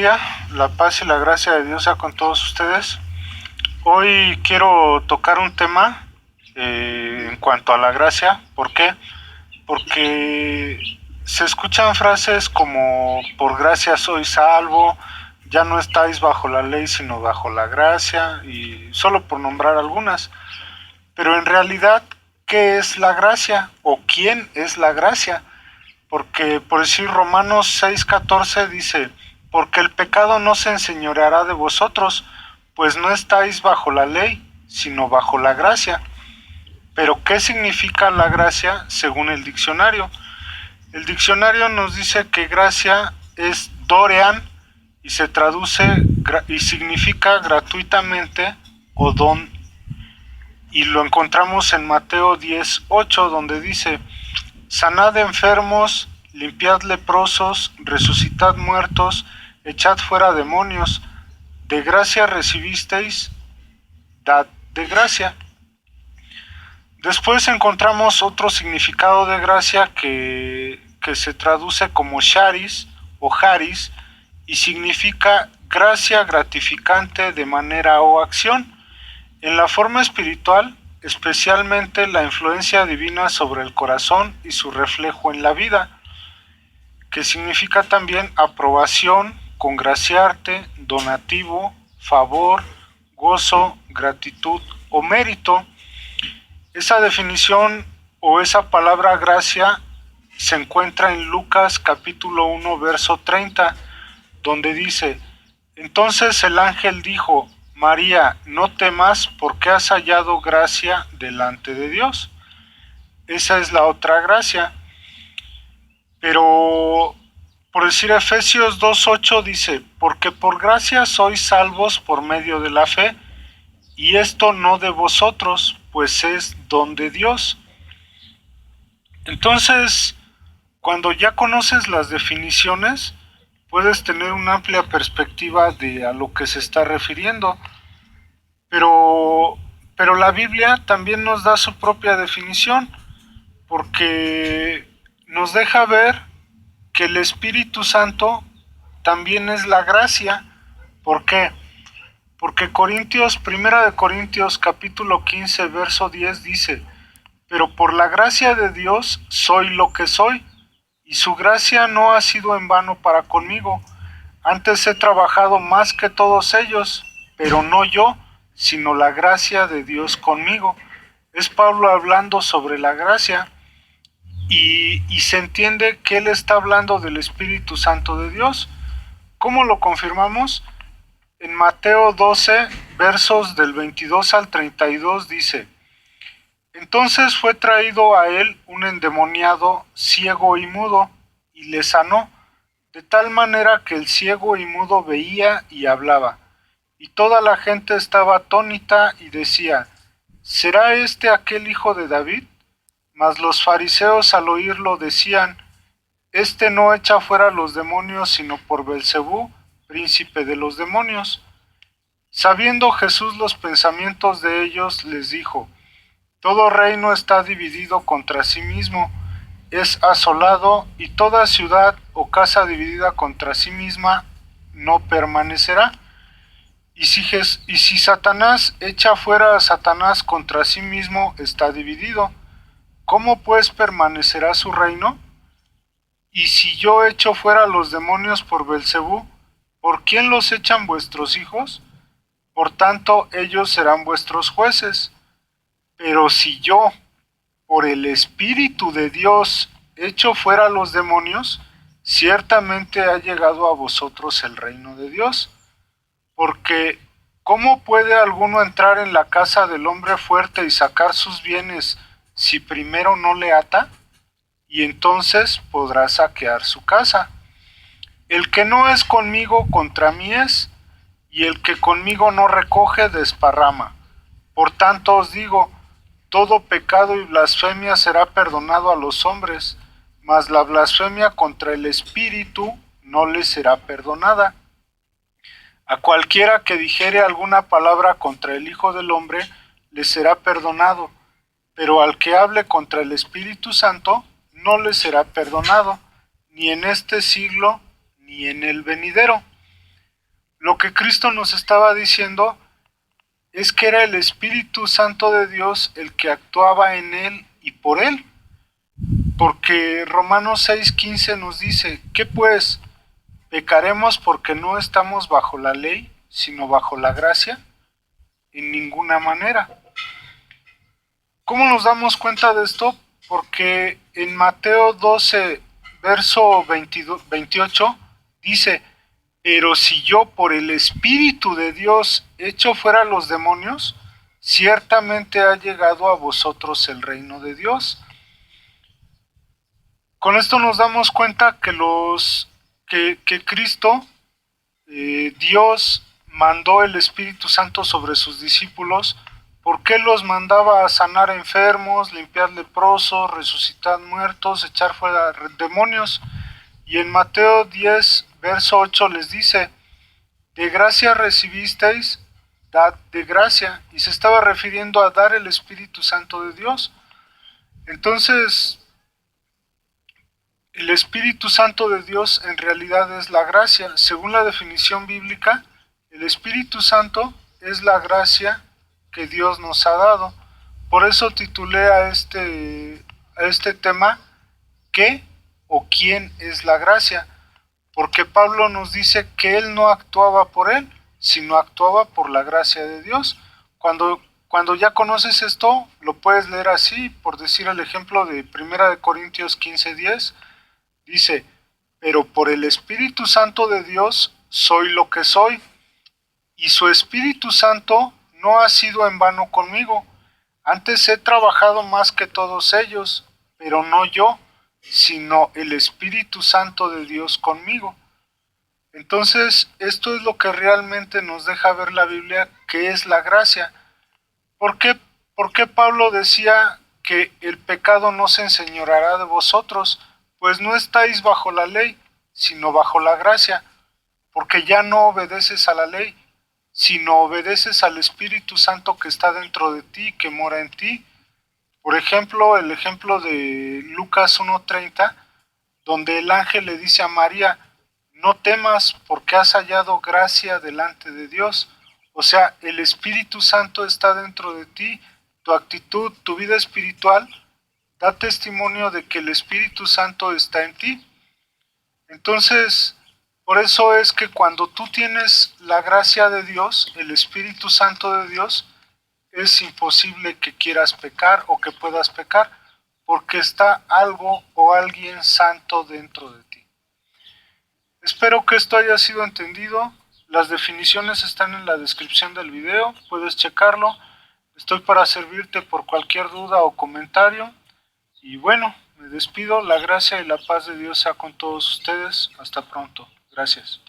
día, la paz y la gracia de Dios sea con todos ustedes. Hoy quiero tocar un tema en cuanto a la gracia. ¿Por qué? Porque se escuchan frases como por gracia soy salvo, ya no estáis bajo la ley sino bajo la gracia, y solo por nombrar algunas. Pero en realidad, ¿qué es la gracia? ¿O quién es la gracia? Porque por decir Romanos 6:14 dice, porque el pecado no se enseñoreará de vosotros, pues no estáis bajo la ley, sino bajo la gracia. Pero ¿qué significa la gracia según el diccionario? El diccionario nos dice que gracia es dorean y se traduce y significa gratuitamente o don. Y lo encontramos en Mateo 10:8, donde dice, sanad enfermos, limpiad leprosos, resucitad muertos, echad fuera demonios, de gracia recibisteis, dad de gracia. Después encontramos otro significado de gracia que se traduce como charis o charis y significa gracia gratificante de manera o acción. En la forma espiritual, especialmente la influencia divina sobre el corazón y su reflejo en la vida, que significa también aprobación, congraciarte, donativo, favor, gozo, gratitud o mérito. Esa definición o esa palabra gracia se encuentra en Lucas capítulo 1 verso 30, donde dice, entonces el ángel dijo, María, no temas porque has hallado gracia delante de Dios. Esa es la otra gracia. Pero, por decir Efesios 2:8 dice, porque por gracia sois salvos por medio de la fe, y esto no de vosotros, pues es don de Dios. Entonces, cuando ya conoces las definiciones, puedes tener una amplia perspectiva de a lo que se está refiriendo. Pero, pero la Biblia también nos da su propia definición, porque nos deja ver que el Espíritu Santo también es la gracia. ¿Por qué? Porque Primera de Corintios capítulo 15 verso 10 dice, pero por la gracia de Dios soy lo que soy, y su gracia no ha sido en vano para conmigo. Antes he trabajado más que todos ellos, pero no yo, sino la gracia de Dios conmigo. Es Pablo hablando sobre la gracia y se entiende que él está hablando del Espíritu Santo de Dios. ¿Cómo lo confirmamos? En Mateo 12, versos del 22 al 32 dice, entonces fue traído a él un endemoniado ciego y mudo, y le sanó, de tal manera que el ciego y mudo veía y hablaba. Y toda la gente estaba atónita y decía, ¿será este aquel hijo de David? Mas los fariseos al oírlo decían, este no echa fuera los demonios sino por Belcebú, príncipe de los demonios. Sabiendo Jesús los pensamientos de ellos, les dijo, todo reino está dividido contra sí mismo, es asolado, y toda ciudad o casa dividida contra sí misma no permanecerá. Y si Satanás echa fuera a Satanás contra sí mismo, está dividido. ¿Cómo pues permanecerá su reino? Y si yo echo fuera los demonios por Belcebú, ¿por quién los echan vuestros hijos? Por tanto, ellos serán vuestros jueces. Pero si yo, por el Espíritu de Dios, echo fuera los demonios, ciertamente ha llegado a vosotros el reino de Dios. Porque, ¿cómo puede alguno entrar en la casa del hombre fuerte y sacar sus bienes si primero no le ata? Y entonces podrá saquear su casa. El que no es conmigo contra mí es, y el que conmigo no recoge desparrama. Por tanto os digo, todo pecado y blasfemia será perdonado a los hombres, mas la blasfemia contra el Espíritu no les será perdonada. A cualquiera que dijere alguna palabra contra el Hijo del Hombre, le será perdonado, pero al que hable contra el Espíritu Santo, no le será perdonado, ni en este siglo, ni en el venidero. lo que Cristo nos estaba diciendo es que era el Espíritu Santo de Dios el que actuaba en él y por él. Porque Romanos 6:15 nos dice, ¿qué pues? ¿Pecaremos porque no estamos bajo la ley, sino bajo la gracia? En ninguna manera. ¿Cómo nos damos cuenta de esto? Porque en Mateo 12, verso 28, dice, pero si yo por el Espíritu de Dios echo fuera los demonios, ciertamente ha llegado a vosotros el reino de Dios. Con esto nos damos cuenta que Cristo, Dios, mandó el Espíritu Santo sobre sus discípulos. ¿Por qué los mandaba a sanar enfermos, limpiar leprosos, resucitar muertos, echar fuera demonios? Y en Mateo 10, verso 8 les dice, de gracia recibisteis, dad de gracia. Y se estaba refiriendo a dar el Espíritu Santo de Dios. Entonces, el Espíritu Santo de Dios en realidad es la gracia. Según la definición bíblica, el Espíritu Santo es la gracia que Dios nos ha dado. Por eso titulé a este tema, ¿qué o quién es la gracia? Porque Pablo nos dice que él no actuaba por él, sino actuaba por la gracia de Dios. Cuando ya conoces esto, lo puedes leer así, por decir el ejemplo de 1 Corintios 15:10, dice, pero por el Espíritu Santo de Dios soy lo que soy, y su Espíritu Santo no ha sido en vano conmigo. Antes he trabajado más que todos ellos, pero no yo, sino el Espíritu Santo de Dios conmigo. Entonces, esto es lo que realmente nos deja ver la Biblia, que es la gracia. ¿Por qué, por qué Pablo decía que el pecado no se enseñoreará de vosotros? Pues no estáis bajo la ley, sino bajo la gracia, porque ya no obedeces a la ley, sino obedeces al Espíritu Santo que está dentro de ti, que mora en ti. Por ejemplo, el ejemplo de Lucas 1:30, donde el ángel le dice a María, no temas porque has hallado gracia delante de Dios. O sea, el Espíritu Santo está dentro de ti, tu actitud, tu vida espiritual da testimonio de que el Espíritu Santo está en ti. Entonces, por eso es que cuando tú tienes la gracia de Dios, el Espíritu Santo de Dios, es imposible que quieras pecar o que puedas pecar, porque está algo o alguien santo dentro de ti. Espero que esto haya sido entendido. Las definiciones están en la descripción del video, puedes checarlo. Estoy para servirte por cualquier duda o comentario. Y bueno, me despido. La gracia y la paz de Dios sea con todos ustedes. Hasta pronto. Gracias.